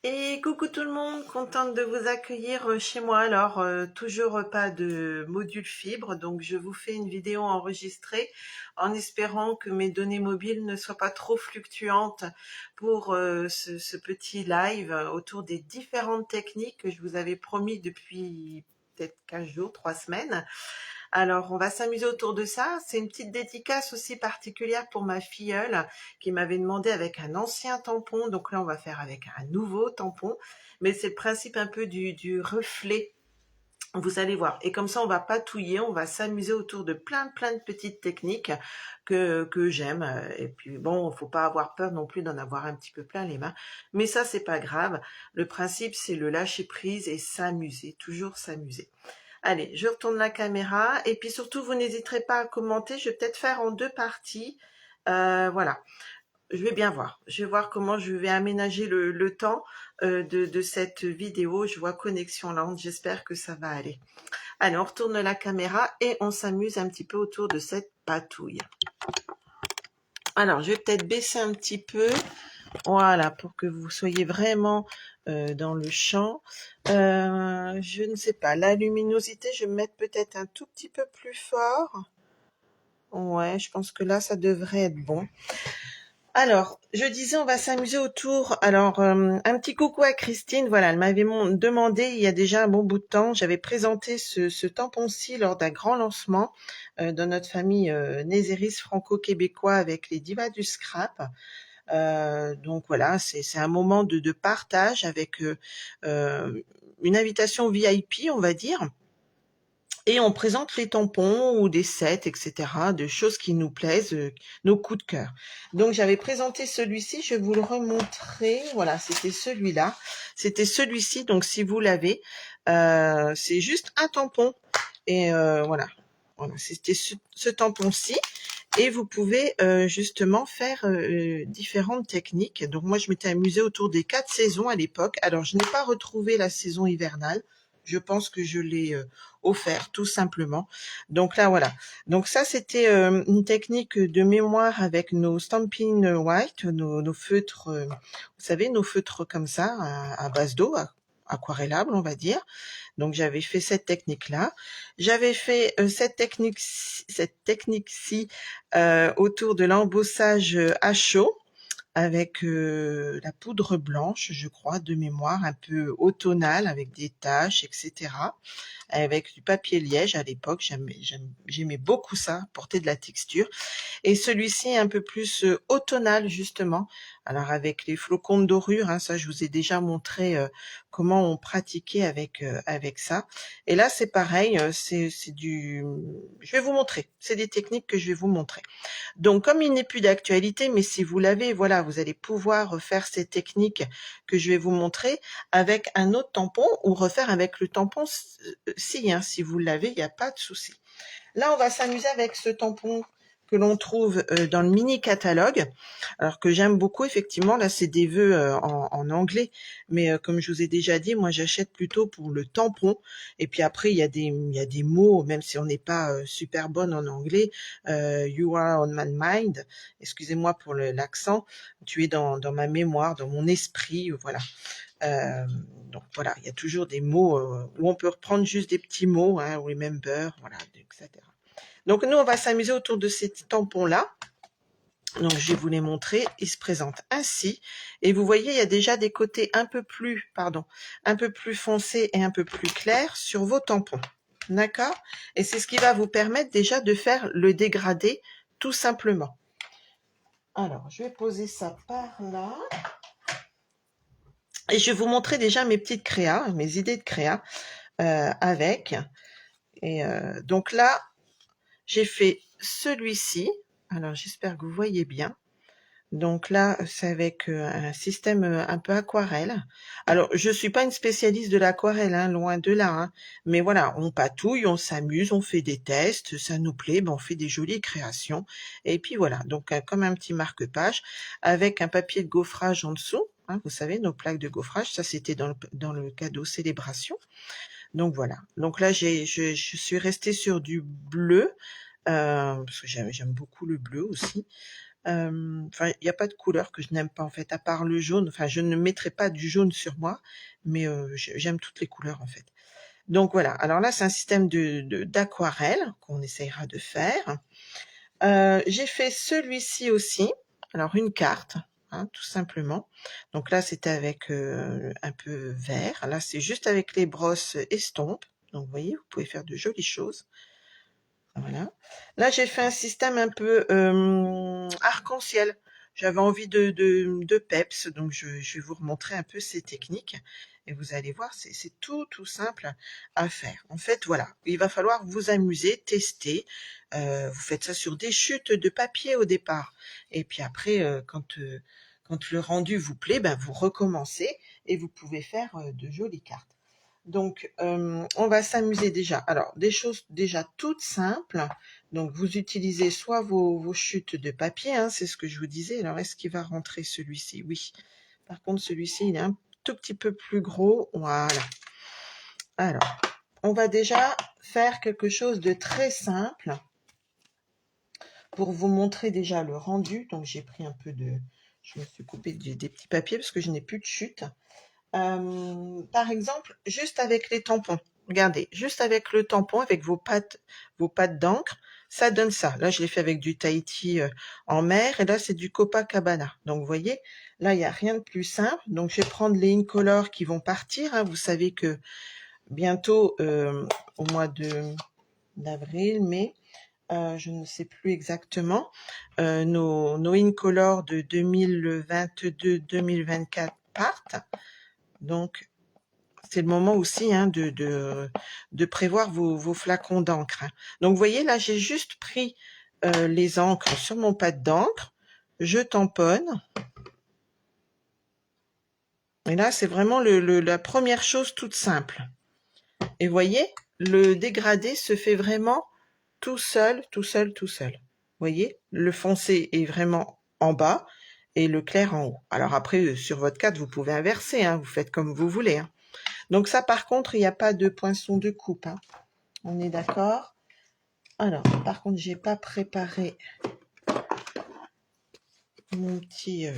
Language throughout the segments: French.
Et coucou tout le monde, contente de vous accueillir chez moi. Alors, toujours pas de module fibre, donc je vous fais une vidéo enregistrée en espérant que mes données mobiles ne soient pas trop fluctuantes pour ce petit live autour des différentes techniques que je vous avais promis depuis peut-être 15 jours, 3 semaines. Alors, on va s'amuser autour de ça. C'est une petite dédicace aussi particulière pour ma filleule qui m'avait demandé avec un ancien tampon. Donc là, on va faire avec un nouveau tampon. Mais c'est le principe un peu du reflet. Vous allez voir. Et comme ça, on va patouiller, on va s'amuser autour de plein de petites techniques que j'aime. Et puis bon, faut pas avoir peur non plus d'en avoir un petit peu plein les mains. Mais ça, c'est pas grave. Le principe, c'est le lâcher prise et s'amuser. Toujours s'amuser. Allez, je retourne la caméra et puis surtout, vous n'hésiterez pas à commenter. Je vais peut-être faire en deux parties. Voilà, je vais bien voir. Je vais voir comment je vais aménager le temps de cette vidéo. Je vois connexion lente. J'espère que ça va aller. Allez, on retourne la caméra et on s'amuse un petit peu autour de cette patouille. Alors, je vais peut-être baisser un petit peu. Voilà, pour que vous soyez vraiment dans le champ. Je ne sais pas, la luminosité, je vais mettre peut-être un tout petit peu plus fort. Ouais, je pense que là, ça devrait être bon. Alors, je disais, on va s'amuser autour. Alors, un petit coucou à Christine. Voilà, elle m'avait demandé il y a déjà un bon bout de temps. J'avais présenté ce tampon-ci lors d'un grand lancement dans notre famille Nézéris franco-québécois avec les divas du scrap. Donc voilà, c'est un moment de partage avec une invitation VIP, on va dire. Et on présente les tampons ou des sets, etc., de choses qui nous plaisent, nos coups de cœur. Donc j'avais présenté celui-ci, je vais vous le remontrer. Voilà, c'était celui-là. C'était celui-ci, donc si vous l'avez, c'est juste un tampon. Et voilà, c'était ce tampon-ci. Et vous pouvez justement faire différentes techniques. Donc moi, je m'étais amusée autour des 4 saisons à l'époque. Alors, je n'ai pas retrouvé la saison hivernale. Je pense que je l'ai offert tout simplement. Donc là, voilà. Donc ça, c'était une technique de mémoire avec nos Stampin' White, nos feutres, vous savez, nos feutres comme ça, à base d'eau, aquarellables, on va dire. Donc j'avais fait cette technique-là. J'avais fait cette technique-ci autour de l'embossage à chaud avec la poudre blanche, je crois, de mémoire, un peu automnale avec des taches, etc. Avec du papier liège à l'époque, j'aimais beaucoup ça, porter de la texture. Et celui-ci est un peu plus automnal justement. Alors avec les flocons de dorure, hein, ça je vous ai déjà montré comment on pratiquait avec ça. Et là c'est pareil, c'est du, je vais vous montrer. C'est des techniques que je vais vous montrer. Donc comme il n'est plus d'actualité, mais si vous l'avez, voilà, vous allez pouvoir faire ces techniques que je vais vous montrer avec un autre tampon ou refaire avec le tampon si, hein, si vous l'avez, il n'y a pas de souci. Là, on va s'amuser avec ce tampon que l'on trouve dans le mini catalogue, alors que j'aime beaucoup effectivement. Là, c'est des vœux en anglais, mais comme je vous ai déjà dit, moi j'achète plutôt pour le tampon. Et puis après, il y a des mots, même si on n'est pas super bonne en anglais. You are on my mind. Excusez-moi pour l'accent. Tu es dans ma mémoire, dans mon esprit, voilà. Euh, donc voilà, il y a toujours des mots où on peut reprendre juste des petits mots, hein, remember, voilà, etc. Donc nous, on va s'amuser autour de ces tampons-là. Donc je vais vous les montrer. Ils se présentent ainsi. Et vous voyez, il y a déjà des côtés un peu plus foncés et un peu plus clairs sur vos tampons. D'accord? Et c'est ce qui va vous permettre déjà de faire le dégradé tout simplement. Alors, je vais poser ça par là. Et je vais vous montrer déjà mes petites créas, mes idées de créa avec. Et donc là, j'ai fait celui-ci. Alors, j'espère que vous voyez bien. Donc là, c'est avec un système un peu aquarelle. Alors, je suis pas une spécialiste de l'aquarelle, hein, loin de là. Hein. Mais voilà, on patouille, on s'amuse, on fait des tests, ça nous plaît, ben on fait des jolies créations. Et puis voilà, donc comme un petit marque-page, avec un papier de gaufrage en dessous. Hein, vous savez, nos plaques de gaufrage, ça c'était dans le cadeau célébration. Donc voilà. Donc là, je suis restée sur du bleu, parce que j'aime beaucoup le bleu aussi. Enfin, il n'y a pas de couleur que je n'aime pas en fait, à part le jaune. Enfin, je ne mettrai pas du jaune sur moi, mais j'aime toutes les couleurs en fait. Donc voilà, alors là c'est un système d'aquarelle qu'on essayera de faire. J'ai fait celui-ci aussi, alors une carte, hein, tout simplement. Donc là c'était avec un peu vert, là c'est juste avec les brosses estampes. Donc vous voyez, vous pouvez faire de jolies choses. Voilà. Là, j'ai fait un système un peu arc-en-ciel. J'avais envie de peps, donc je vais vous remontrer un peu ces techniques. Et vous allez voir, c'est tout simple à faire. En fait, voilà, il va falloir vous amuser, tester. Vous faites ça sur des chutes de papier au départ. Et puis après, quand le rendu vous plaît, ben, vous recommencez et vous pouvez faire de jolies cartes. Donc, on va s'amuser déjà. Alors, des choses déjà toutes simples. Donc, vous utilisez soit vos chutes de papier, hein, c'est ce que je vous disais. Alors, est-ce qu'il va rentrer celui-ci? Oui. Par contre, celui-ci, il est un tout petit peu plus gros. Voilà. Alors, on va déjà faire quelque chose de très simple pour vous montrer déjà le rendu. Donc, j'ai pris un peu de... Je me suis coupé des petits papiers parce que je n'ai plus de chute. Par exemple, juste avec les tampons. Regardez, juste avec le tampon, avec vos pattes d'encre, ça donne ça. Là, je l'ai fait avec du Tahiti en mer, et là, c'est du Copacabana. Donc, vous voyez, là, il n'y a rien de plus simple. Donc, je vais prendre les incolores qui vont partir, hein. Vous savez que bientôt, au mois d'avril, mai, je ne sais plus exactement, nos incolores de 2022-2024 partent. Donc, c'est le moment aussi hein, de prévoir vos flacons d'encre. Donc, vous voyez, là, j'ai juste pris les encres sur mon pad d'encre. Je tamponne. Et là, c'est vraiment la première chose toute simple. Et vous voyez, le dégradé se fait vraiment tout seul. Vous voyez, le foncé est vraiment en bas et le clair en haut. Alors après, sur votre carte, vous pouvez inverser. Hein, vous faites comme vous voulez. Hein. Donc ça, par contre, il n'y a pas de poinçon de coupe. Hein. On est d'accord? Alors, par contre, j'ai pas préparé mon petit... Je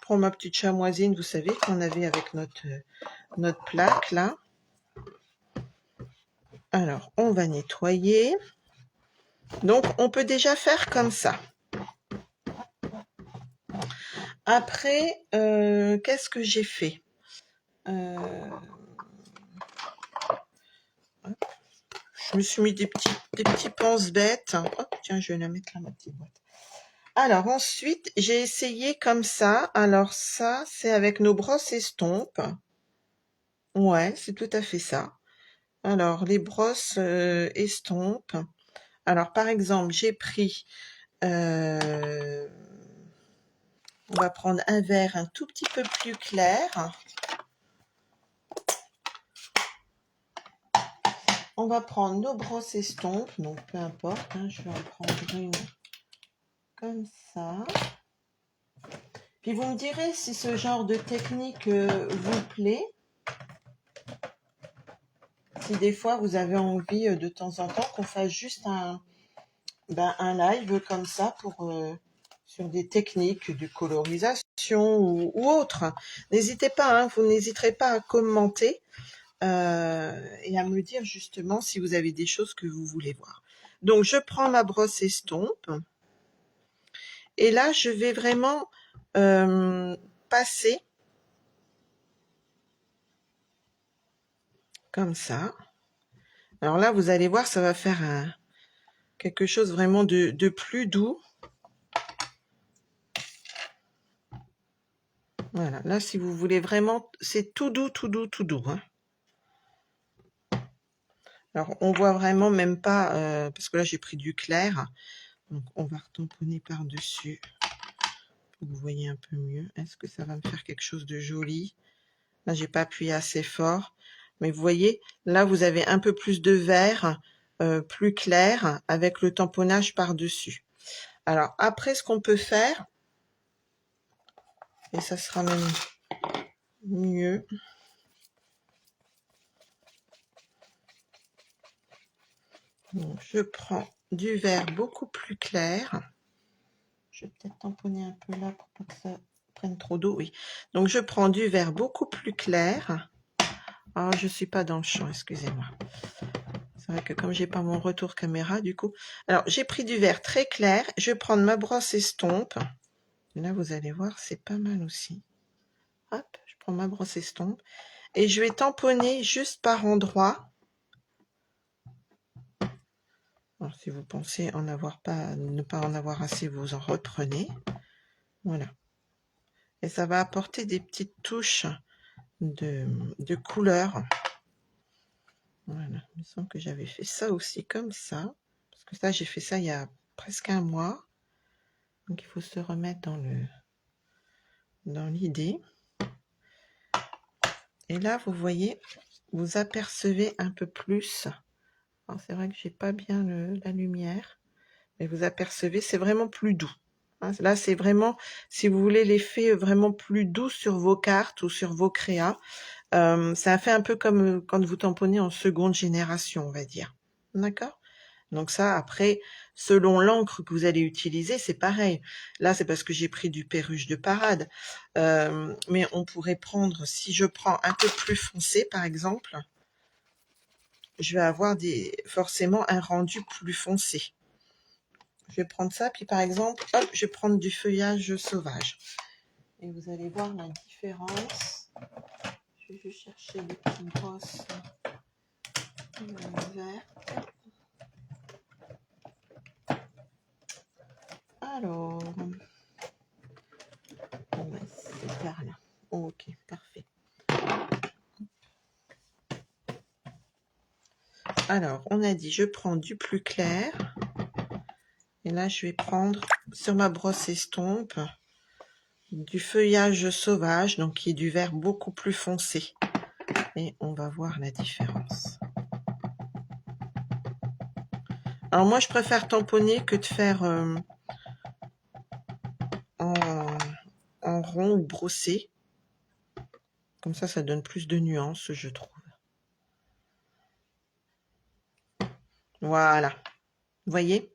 prends ma petite chamoisine, vous savez, qu'on avait avec notre plaque, là. Alors, on va nettoyer. Donc, on peut déjà faire comme ça. Après, qu'est-ce que j'ai fait? Je me suis mis des petits pense-bêtes. Hop, tiens, je vais la mettre là, ma petite boîte. Alors ensuite, j'ai essayé comme ça. Alors ça, c'est avec nos brosses estompes. Ouais, c'est tout à fait ça. Alors, les brosses estompes. Alors, par exemple, j'ai pris... on va prendre un vert un tout petit peu plus clair. On va prendre nos brosses estompes. Donc, peu importe. Hein, je vais en prendre une comme ça. Puis vous me direz si ce genre de technique vous plaît. Si des fois vous avez envie de temps en temps qu'on fasse juste un live comme ça pour sur des techniques de colorisation ou autre. N'hésitez pas, hein, vous n'hésiterez pas à commenter et à me dire justement si vous avez des choses que vous voulez voir. Donc je prends ma brosse estompe et là je vais vraiment passer comme ça. Alors là, vous allez voir, ça va faire quelque chose vraiment de plus doux. Voilà, là, si vous voulez vraiment, c'est tout doux. Hein. Alors, on voit vraiment même pas, parce que là, j'ai pris du clair. Donc, on va retamponner par-dessus pour que vous voyez un peu mieux. Est-ce que ça va me faire quelque chose de joli? Là, j'ai pas appuyé assez fort. Mais vous voyez, là, vous avez un peu plus de vert, plus clair, avec le tamponnage par-dessus. Alors, après, ce qu'on peut faire, et ça sera même mieux. Donc, je prends du vert beaucoup plus clair. Je vais peut-être tamponner un peu là pour pas que ça prenne trop d'eau. Oui. Donc, je prends du vert beaucoup plus clair. Oh, je suis pas dans le champ, excusez-moi. C'est vrai que comme j'ai pas mon retour caméra, du coup. Alors, j'ai pris du vert très clair. Je vais prendre ma brosse estompe. Et là, vous allez voir, c'est pas mal aussi. Hop, je prends ma brosse estompe. Et je vais tamponner juste par endroit. Alors, si vous pensez en avoir pas, ne pas en avoir assez, vous en reprenez. Voilà. Et ça va apporter des petites touches de couleur. Voilà. Il me semble que j'avais fait ça aussi comme ça. Parce que ça, j'ai fait ça il y a presque un mois. Donc, il faut se remettre dans l'idée. Et là, vous voyez, vous apercevez un peu plus. Alors, c'est vrai que j'ai pas bien la lumière. Mais vous apercevez, c'est vraiment plus doux. Hein, là, c'est vraiment, si vous voulez l'effet vraiment plus doux sur vos cartes ou sur vos créas, ça fait un peu comme quand vous tamponnez en seconde génération, on va dire. D'accord? Donc ça, après, selon l'encre que vous allez utiliser, c'est pareil. Là, c'est parce que j'ai pris du perruche de parade. Mais on pourrait prendre, si je prends un peu plus foncé, par exemple, je vais avoir forcément un rendu plus foncé. Je vais prendre ça, puis par exemple, hop, je vais prendre du feuillage sauvage. Et vous allez voir la différence. Je vais juste chercher des petites brosses vertes. Alors, c'est par là. Ok, parfait. Alors, on a dit, je prends du plus clair. Et là, je vais prendre sur ma brosse estompe du feuillage sauvage, donc qui est du vert beaucoup plus foncé. Et on va voir la différence. Alors moi, je préfère tamponner que de faire en rond ou brossé. Comme ça donne plus de nuances, je trouve. Voilà. Vous voyez?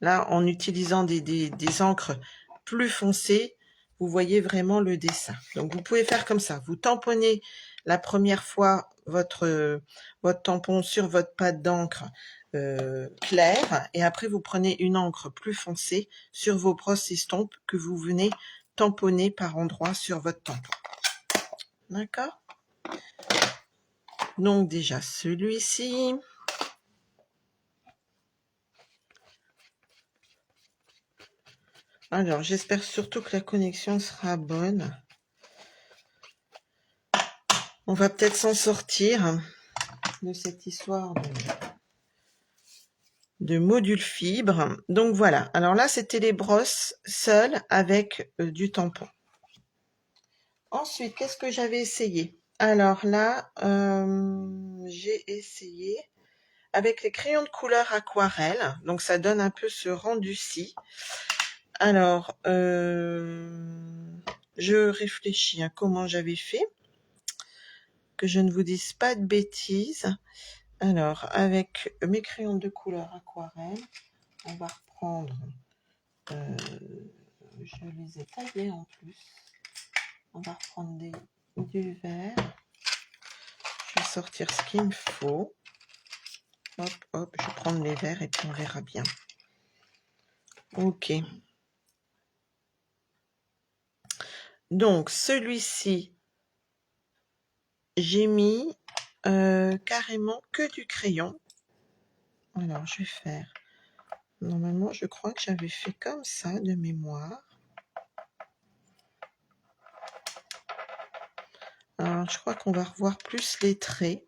Là, en utilisant des encres plus foncées, vous voyez vraiment le dessin. Donc, vous pouvez faire comme ça. Vous tamponnez la première fois votre tampon sur votre pâte d'encre claire. Et après, vous prenez une encre plus foncée sur vos brosses estompes que vous venez tamponner par endroits sur votre tampon. D'accord? Donc, déjà, celui-ci. Alors, j'espère surtout que la connexion sera bonne. On va peut-être s'en sortir de cette histoire de module fibre. Donc voilà. Alors là, c'était les brosses seules avec du tampon. Ensuite, qu'est-ce que j'avais essayé? Alors là, j'ai essayé avec les crayons de couleur aquarelle. Donc ça donne un peu ce rendu-ci. Alors, je réfléchis à comment j'avais fait, que je ne vous dise pas de bêtises. Alors, avec mes crayons de couleur aquarelle, on va reprendre, je les ai taillés en plus, on va reprendre du vert, je vais sortir ce qu'il me faut, hop, hop, je vais prendre les verts et puis on verra bien. Ok. Donc, celui-ci, j'ai mis carrément que du crayon. Alors, je vais faire... Normalement, je crois que j'avais fait comme ça de mémoire. Alors, je crois qu'on va revoir plus les traits.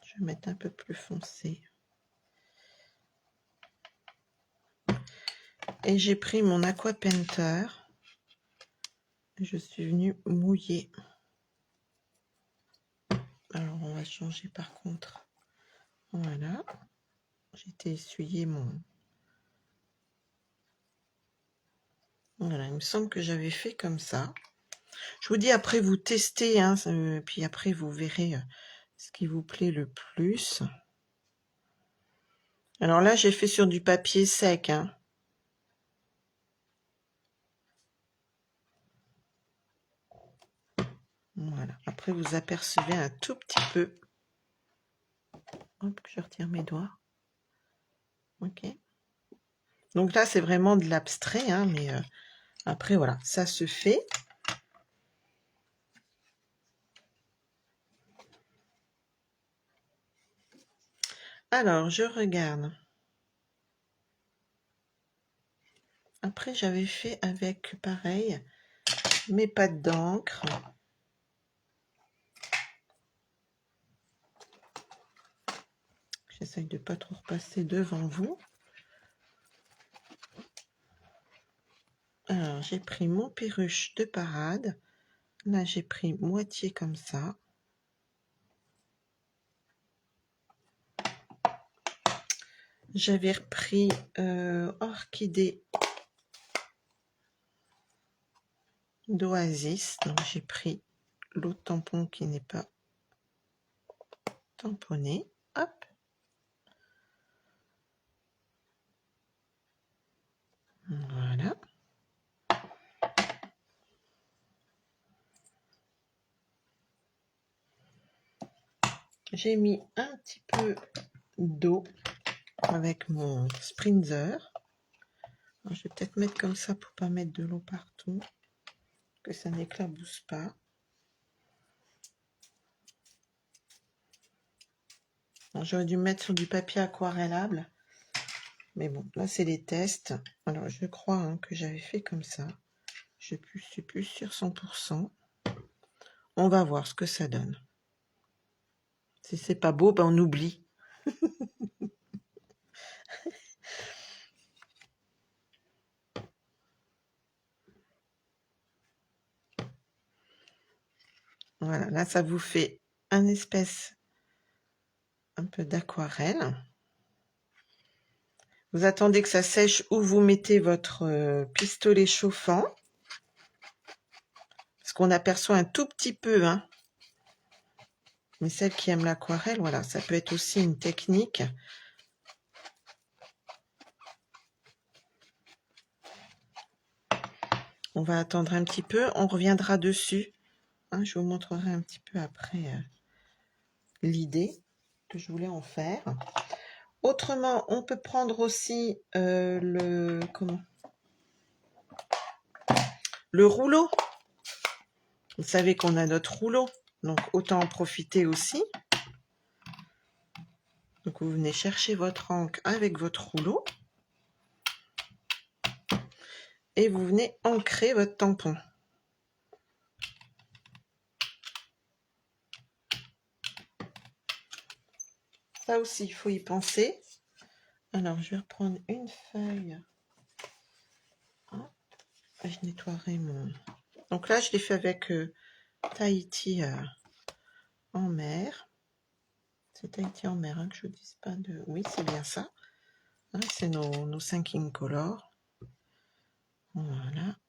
Je vais mettre un peu plus foncé. Et j'ai pris mon Aqua Painter. Je suis venue mouiller. Alors, on va changer par contre. Voilà. J'ai été essuyer mon... Voilà, il me semble que j'avais fait comme ça. Je vous dis, après, vous testez, hein, puis après, vous verrez ce qui vous plaît le plus. Alors là, j'ai fait sur du papier sec, hein. Voilà. Après, vous apercevez un tout petit peu. Hop, je retire mes doigts. Ok. Donc là, c'est vraiment de l'abstrait, hein, mais après, voilà, ça se fait. Alors, je regarde. Après, j'avais fait avec, pareil, mes pattes d'encre. J'essaye de pas trop repasser devant vous. Alors, j'ai pris mon perruche de parade. Là, j'ai pris moitié comme ça. J'avais repris orchidée d'Oasis. Donc, j'ai pris l'autre tampon qui n'est pas tamponné. Hop. Voilà. J'ai mis un petit peu d'eau avec mon spritzer. Alors, je vais peut-être mettre comme ça pour pas mettre de l'eau partout, que ça n'éclabousse pas. J'aurais dû mettre sur du papier aquarellable. Mais bon, là, c'est les tests. Alors, je crois hein, que j'avais fait comme ça. Je ne suis plus sur 100%. On va voir ce que ça donne. Si c'est pas beau, ben on oublie. Voilà, là, ça vous fait un espèce un peu d'aquarelle. Vous attendez que ça sèche ou vous mettez votre pistolet chauffant. Parce qu'on aperçoit un tout petit peu, hein. Mais celles qui aiment l'aquarelle, voilà, ça peut être aussi une technique. On va attendre un petit peu, on reviendra dessus. Hein, je vous montrerai un petit peu après l'idée que je voulais en faire. Autrement, on peut prendre aussi le rouleau. Vous savez qu'on a notre rouleau, donc autant en profiter aussi. Donc vous venez chercher votre encre avec votre rouleau et vous venez ancrer votre tampon. Ça aussi, il faut y penser. Alors, je vais reprendre une feuille. Je nettoierai mon... Donc là, je l'ai fait avec Tahiti en mer. C'est Tahiti en mer, hein, que je ne vous dise pas de... Oui, c'est bien ça. Hein, c'est nos 5 incolores. Voilà.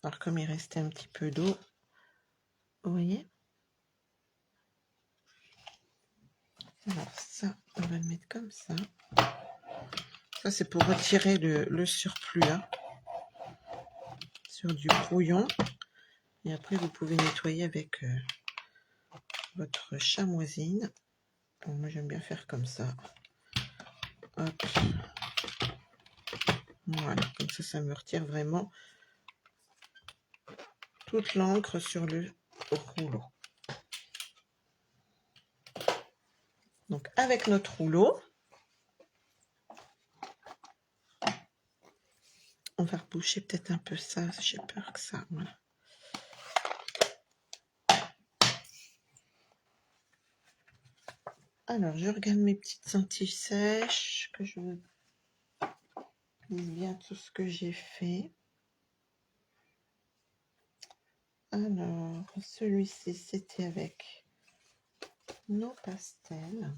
Alors, comme il restait un petit peu d'eau, vous voyez? Alors, ça, on va le mettre comme ça. Ça, c'est pour retirer le surplus hein, sur du brouillon. Et après, vous pouvez nettoyer avec votre chamoisine. Bon, moi, j'aime bien faire comme ça. Hop. Voilà, comme ça me retire vraiment toute l'encre sur le rouleau. Donc, avec notre rouleau, on va reboucher peut-être un peu ça. J'ai peur que ça... Voilà. Alors, je regarde mes petites anti-sèches, que je vous dise bien tout ce que j'ai fait. Alors, celui-ci, c'était avec nos pastels.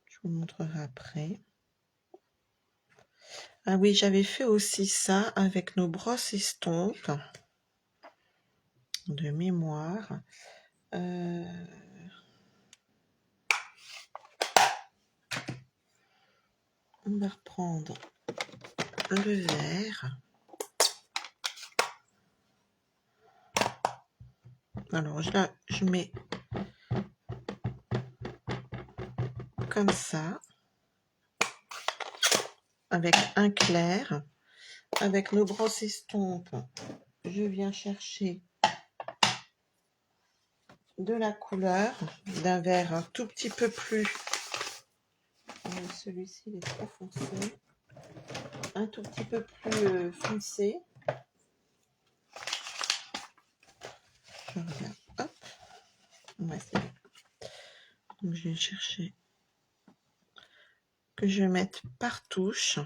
Je vous montrerai après. Ah oui, j'avais fait aussi ça avec nos brosses estompes de mémoire. On va reprendre le vert. Alors là, je mets comme ça, avec un clair. Avec nos brosses estompes, je viens chercher de la couleur, d'un vert un tout petit peu plus. Celui-ci, il est trop foncé. Un tout petit peu plus foncé. Je regarde. Hop. Ouais, c'est bon. Donc, je vais chercher que je mette par touche.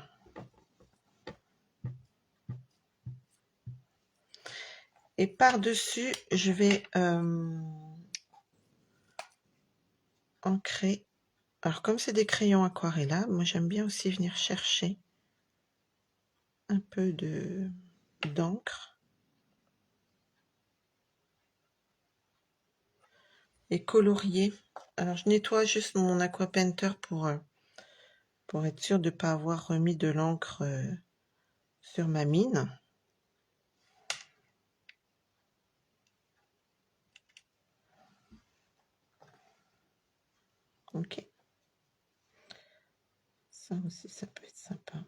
Et par-dessus, je vais ancrer. Alors, comme c'est des crayons aquarella, moi j'aime bien aussi venir chercher un peu d'encre et colorier. Alors, je nettoie juste mon aqua painter pour être sûr de ne pas avoir remis de l'encre sur ma mine. Ok. Ça aussi, ça peut être sympa.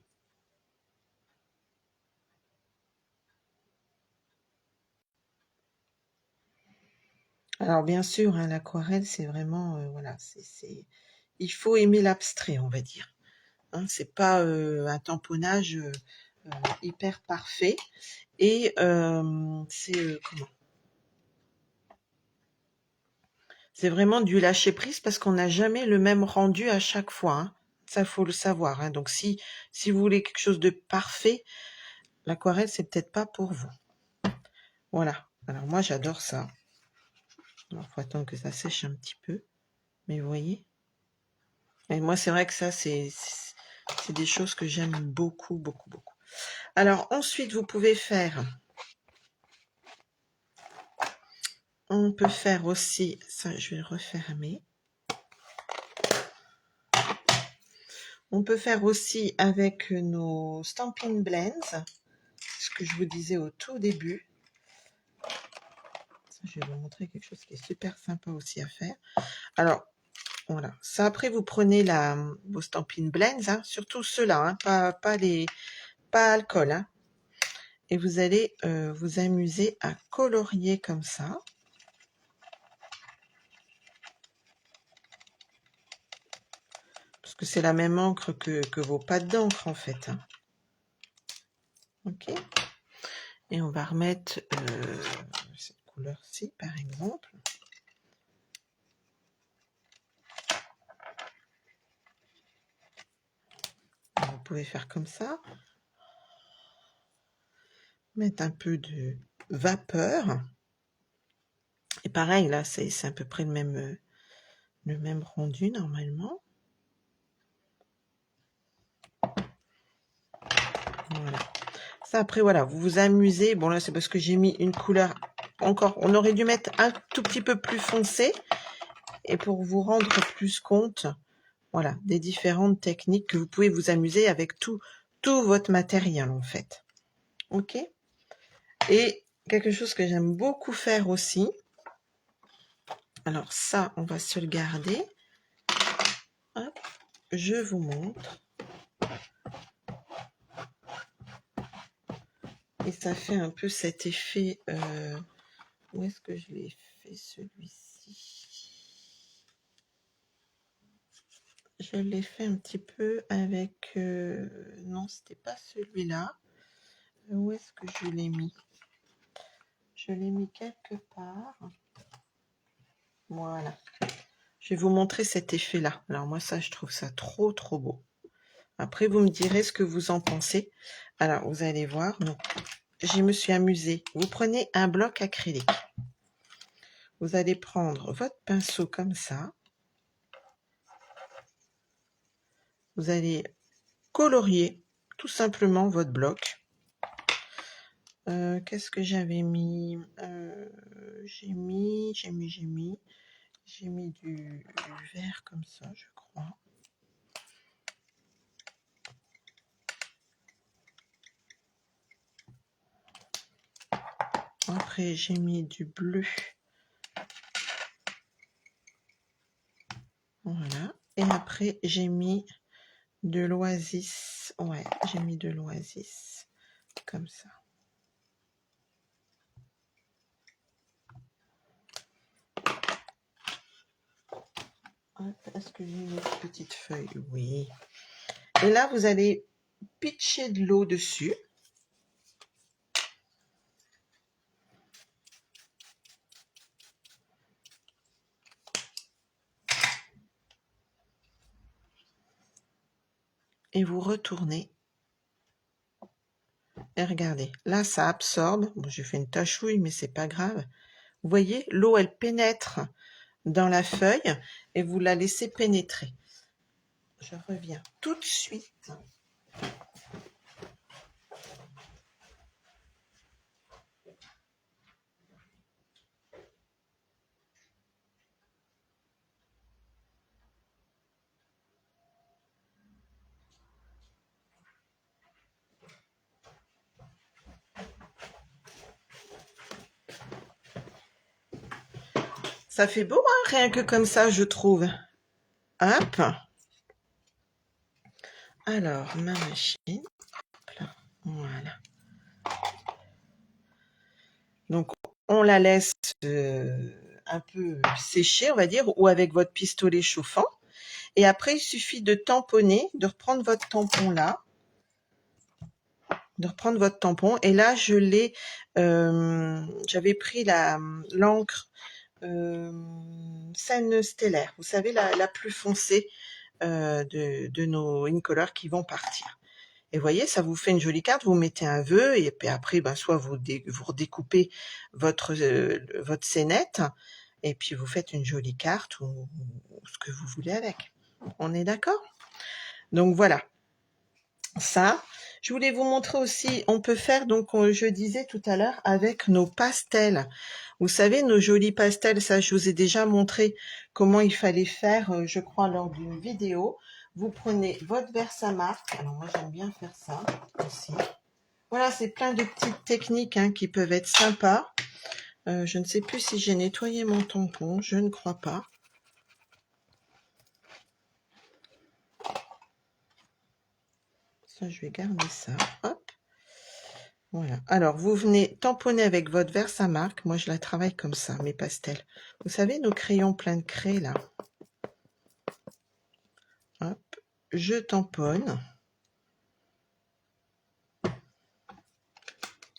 Alors, bien sûr, hein, l'aquarelle, c'est vraiment, voilà, il faut aimer l'abstrait, on va dire. Hein, c'est pas un tamponnage hyper parfait. Et c'est comment? C'est vraiment du lâcher prise parce qu'on n'a jamais le même rendu à chaque fois. Hein. Ça, faut le savoir. Hein. Donc, si vous voulez quelque chose de parfait, l'aquarelle, c'est peut-être pas pour vous. Voilà. Alors, moi, j'adore ça. Il faut attendre que ça sèche un petit peu. Mais vous voyez? Et moi, c'est vrai que ça, c'est des choses que j'aime beaucoup, beaucoup, beaucoup. Alors, ensuite, vous pouvez faire... On peut faire aussi... Ça, je vais le refermer. On peut faire aussi avec nos Stampin' Blends, ce que je vous disais au tout début. Ça, je vais vous montrer quelque chose qui est super sympa aussi à faire. Alors, voilà. Ça, après, vous prenez vos Stampin' Blends, hein, surtout ceux-là, hein, pas alcool. Hein, et vous allez vous amuser à colorier comme ça. Parce que c'est la même encre que vos pâtes d'encre, en fait. Hein. Ok. Et on va remettre cette couleur-ci, par exemple. Vous pouvez faire comme ça. Mettre un peu de vapeur. Et pareil, là, c'est à peu près le même rendu, normalement. Voilà. Ça, après, voilà, vous vous amusez. Bon, là, c'est parce que j'ai mis une couleur encore. On aurait dû mettre un tout petit peu plus foncé. Et pour vous rendre plus compte, voilà, des différentes techniques que vous pouvez vous amuser avec tout votre matériel, en fait. Ok? Et quelque chose que j'aime beaucoup faire aussi. Alors ça, on va se le garder. Hop, je vous montre. Et ça fait un peu cet effet... où est-ce que je l'ai fait, celui-ci? Je l'ai fait un petit peu avec... non, c'était pas celui-là. Où est-ce que je l'ai mis? Je l'ai mis quelque part. Voilà. Je vais vous montrer cet effet-là. Alors moi, ça, je trouve ça trop, trop beau. Après, vous me direz ce que vous en pensez. Alors, vous allez voir. Donc, je me suis amusée. Vous prenez un bloc acrylique. Vous allez prendre votre pinceau comme ça. Vous allez colorier tout simplement votre bloc. Qu'est-ce que j'avais mis? J'ai mis du vert comme ça, je crois. Après, j'ai mis du bleu. Voilà. Et après, j'ai mis de l'oasis. Ouais, j'ai mis de l'oasis. Comme ça. Est-ce que j'ai une autre petite feuille? Oui. Et là, vous allez pitcher de l'eau dessus. Et vous retournez. Et regardez, là, ça absorbe. Bon, j'ai fait une tachouille, mais c'est pas grave. Vous voyez, l'eau, elle pénètre dans la feuille et vous la laissez pénétrer. Je reviens tout de suite. Ça fait beau, hein, rien que comme ça, je trouve. Hop. Alors, ma machine. Voilà. Donc, on la laisse un peu sécher, on va dire, ou avec votre pistolet chauffant. Et après, il suffit de tamponner, de reprendre votre tampon là. De reprendre votre tampon. Et là, je l'ai... j'avais pris l'encre Scène Stellaire. Vous savez, la plus foncée de nos Incolor qui vont partir. Et vous voyez, ça vous fait une jolie carte. Vous mettez un vœu et puis après, ben, soit vous redécoupez votre scénette et puis vous faites une jolie carte ou ce que vous voulez avec. On est d'accord? Donc voilà. Ça, je voulais vous montrer aussi, on peut faire, donc je disais tout à l'heure, avec nos pastels. Vous savez, nos jolis pastels, ça je vous ai déjà montré comment il fallait faire, je crois, lors d'une vidéo. Vous prenez votre Versamark, alors moi j'aime bien faire ça aussi. Voilà, c'est plein de petites techniques hein, qui peuvent être sympas. Je ne sais plus si j'ai nettoyé mon tampon, je ne crois pas. Ça, je vais garder ça. Hop. Voilà. Alors, vous venez tamponner avec votre Versamark. Moi, je la travaille comme ça, mes pastels. Vous savez, nos crayons pleins de craie, là. Hop. Je tamponne.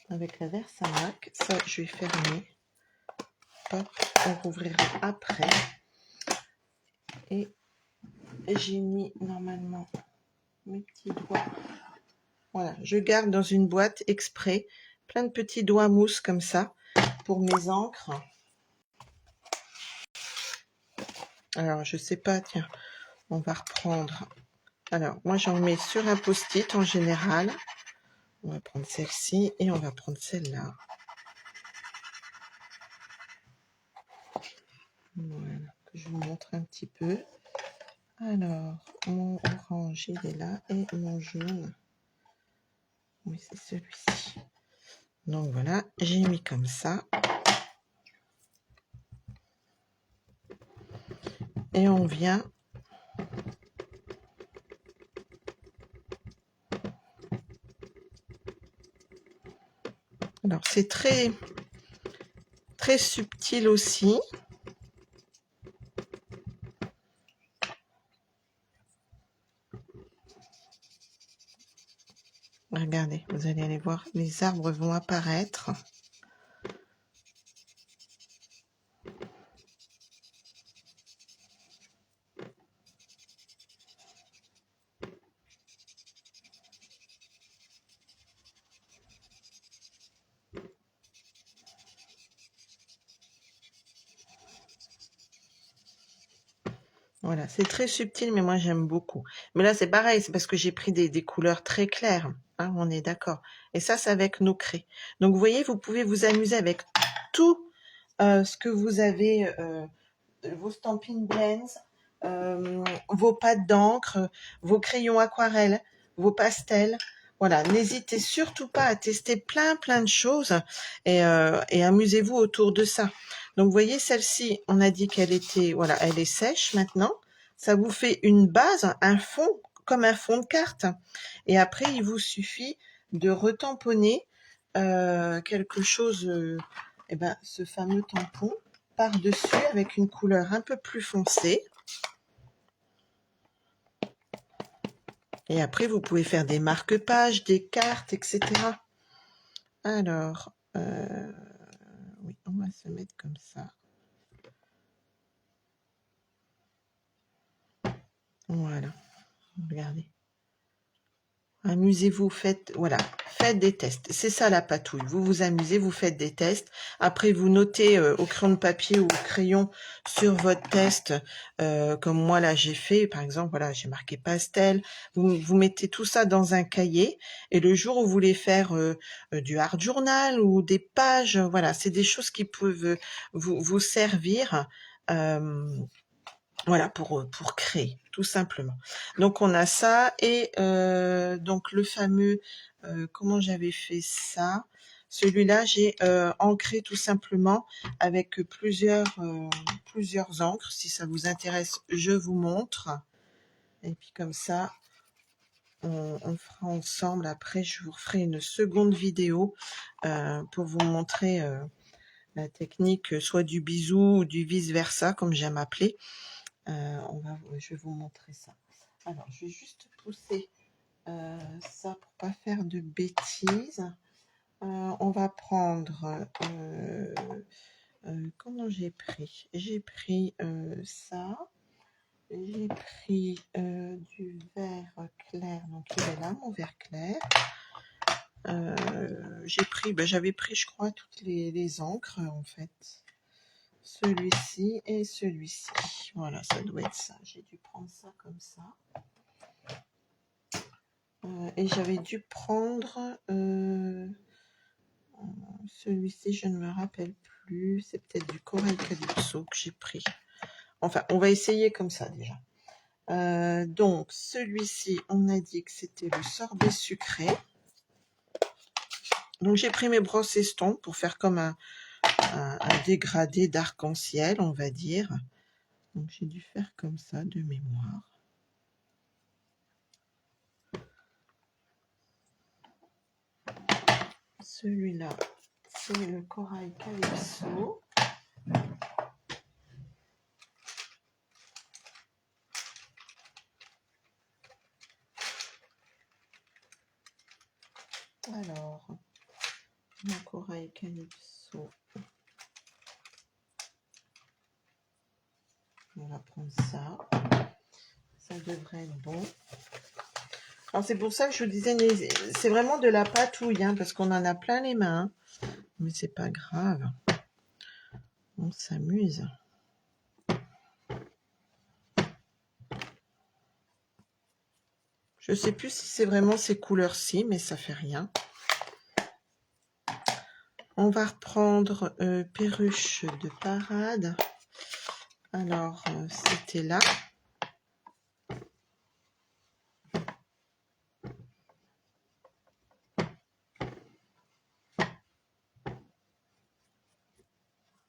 Avec la Versamark. Ça, je vais fermer. Hop. On rouvrira après. Et j'ai mis, normalement, mes petits doigts. Voilà. Je garde dans une boîte exprès plein de petits doigts mousse comme ça pour mes encres. Alors, je sais pas, tiens, on va reprendre. Alors, moi, j'en mets sur un post-it en général. On va prendre celle-ci et on va prendre celle-là. Voilà, que je vous montre un petit peu. Alors, mon orange, il est là. Et mon jaune, oui, c'est celui-ci. Donc voilà, j'ai mis comme ça. Et on vient... Alors, c'est très, très subtil aussi. Regardez, vous allez aller voir, les arbres vont apparaître. Voilà, c'est très subtil, mais moi j'aime beaucoup. Mais là, c'est pareil, c'est parce que j'ai pris des couleurs très claires, hein, on est d'accord. Et ça, c'est avec nos craies. Donc, vous voyez, vous pouvez vous amuser avec tout ce que vous avez, vos Stampin' Blends, vos pâtes d'encre, vos crayons aquarelles, vos pastels. Voilà, n'hésitez surtout pas à tester plein de choses et amusez-vous autour de ça. Donc, vous voyez, celle-ci, on a dit qu'elle était, voilà, elle est sèche maintenant. Ça vous fait une base, un fond, comme un fond de carte. Et après, il vous suffit de retamponner quelque chose, ce fameux tampon par-dessus avec une couleur un peu plus foncée. Et après, vous pouvez faire des marque-pages, des cartes, etc. Alors, oui, on va se mettre comme ça. Voilà, regardez. Amusez-vous, faites des tests. C'est ça la patouille. Vous vous amusez, vous faites des tests. Après, vous notez au crayon de papier ou au crayon sur votre test, comme moi là j'ai fait. Par exemple, voilà, j'ai marqué pastel. Vous mettez tout ça dans un cahier et le jour où vous voulez faire du hard journal ou des pages, voilà, c'est des choses qui peuvent vous servir. Voilà, pour créer, tout simplement. Donc, on a ça. Et donc, le fameux, comment j'avais fait ça? Celui-là, j'ai ancré tout simplement avec plusieurs encres. Si ça vous intéresse, je vous montre. Et puis, comme ça, on fera ensemble. Après, je vous referai une seconde vidéo pour vous montrer la technique, soit du bisou ou du vice-versa, comme j'aime appeler. Je vais vous montrer ça. Alors, je vais juste pousser ça pour pas faire de bêtises. On va prendre... comment j'ai pris? J'ai pris ça. J'ai pris du vert clair. Donc, il est là, mon vert clair. J'avais pris, je crois, toutes les encres, en fait. Celui-ci et celui-ci. Voilà, ça doit être ça. J'ai dû prendre ça comme ça. Et j'avais dû prendre celui-ci, je ne me rappelle plus. C'est peut-être du Corail Calypso que j'ai pris. Enfin, on va essayer comme ça déjà. Donc, celui-ci, on a dit que c'était le sorbet sucré. Donc, j'ai pris mes brosses estompes pour faire comme un dégradé d'arc-en-ciel, on va dire. Donc, j'ai dû faire comme ça de mémoire. Celui-là, c'est le Corail Calypso. Alors, mon Corail Calypso. On va prendre ça. Ça devrait être bon. Alors, c'est pour ça que je vous disais, c'est vraiment de la patouille, hein, parce qu'on en a plein les mains. Mais c'est pas grave. On s'amuse. Je sais plus si c'est vraiment ces couleurs-ci, mais ça fait rien. On va reprendre perruche de parade. Alors, c'était là.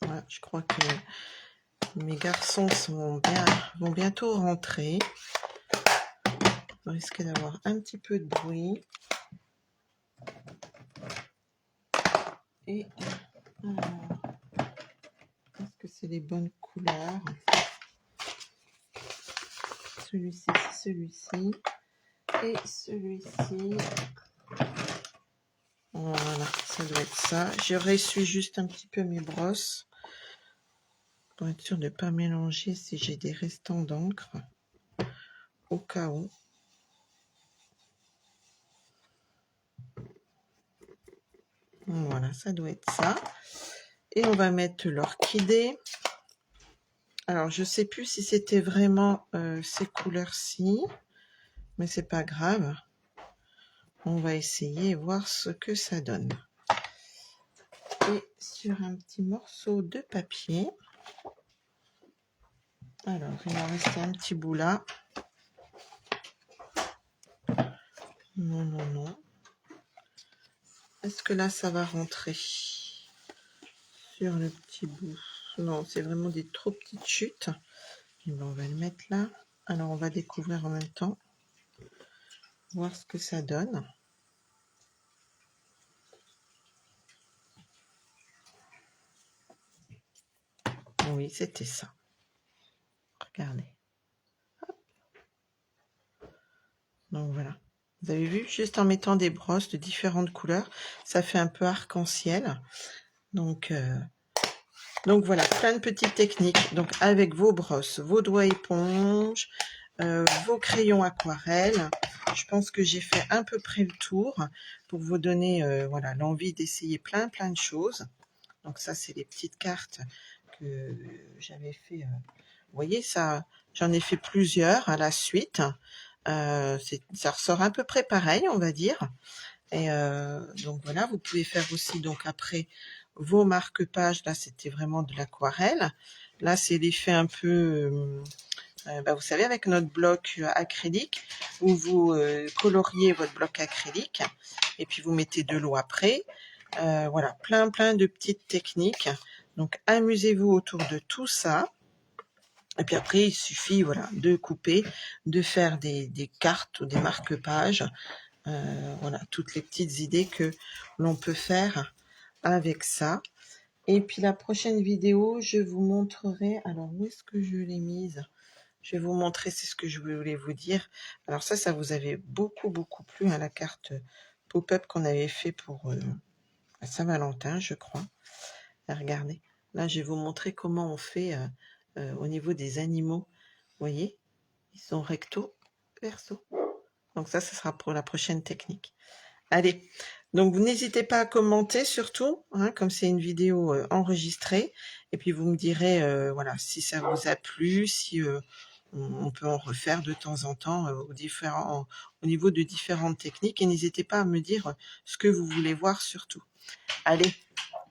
Voilà, je crois que mes garçons vont bientôt rentrer. On risque d'avoir un petit peu de bruit. Et alors, est-ce que c'est les bonnes couleurs? Celui-ci, celui-ci et celui-ci. Voilà, ça doit être ça. Je ressuie juste un petit peu mes brosses pour être sûr de ne pas mélanger si j'ai des restants d'encre au cas où. Voilà, ça doit être ça. Et on va mettre l'orchidée. Alors, je sais plus si c'était vraiment ces couleurs-ci, mais c'est pas grave. On va essayer et voir ce que ça donne. Et sur un petit morceau de papier, alors il en restait un petit bout là. Non, non, non. Est-ce que là ça va rentrer sur le petit bout? Non, c'est vraiment des trop petites chutes. Et ben, on va le mettre là. Alors on va découvrir en même temps, voir ce que ça donne. Oui, c'était ça. Regardez. Hop. Donc voilà. Vous avez vu, juste en mettant des brosses de différentes couleurs, ça fait un peu arc-en-ciel. Donc voilà, plein de petites techniques. Donc avec vos brosses, vos doigts éponges, vos crayons aquarelles. Je pense que j'ai fait à peu près le tour pour vous donner voilà, l'envie d'essayer plein de choses. Donc ça, c'est les petites cartes que j'avais fait. Vous voyez, ça, j'en ai fait plusieurs à la suite. Ça ressort à peu près pareil, on va dire. Et donc voilà, vous pouvez faire aussi donc après vos marque-pages. Là, c'était vraiment de l'aquarelle. Là, c'est l'effet un peu, vous savez, avec notre bloc acrylique, où vous coloriez votre bloc acrylique et puis vous mettez de l'eau après. Voilà, plein de petites techniques. Donc, amusez-vous autour de tout ça. Et puis après, il suffit voilà, de couper, de faire des cartes ou des marque-pages. Voilà, toutes les petites idées que l'on peut faire avec ça. Et puis la prochaine vidéo, je vous montrerai... Alors, où est-ce que je l'ai mise? Je vais vous montrer, c'est ce que je voulais vous dire. Alors ça vous avait beaucoup plu, hein, la carte pop-up qu'on avait fait pour Saint-Valentin, je crois. Et regardez, là, je vais vous montrer comment on fait au niveau des animaux. Vous voyez, ils sont recto, verso. Donc ça sera pour la prochaine technique. Allez, donc vous n'hésitez pas à commenter surtout, hein, comme c'est une vidéo enregistrée. Et puis vous me direz, voilà, si ça vous a plu, si on peut en refaire de temps en temps au niveau de différentes techniques. Et n'hésitez pas à me dire ce que vous voulez voir surtout. Allez,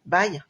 bye!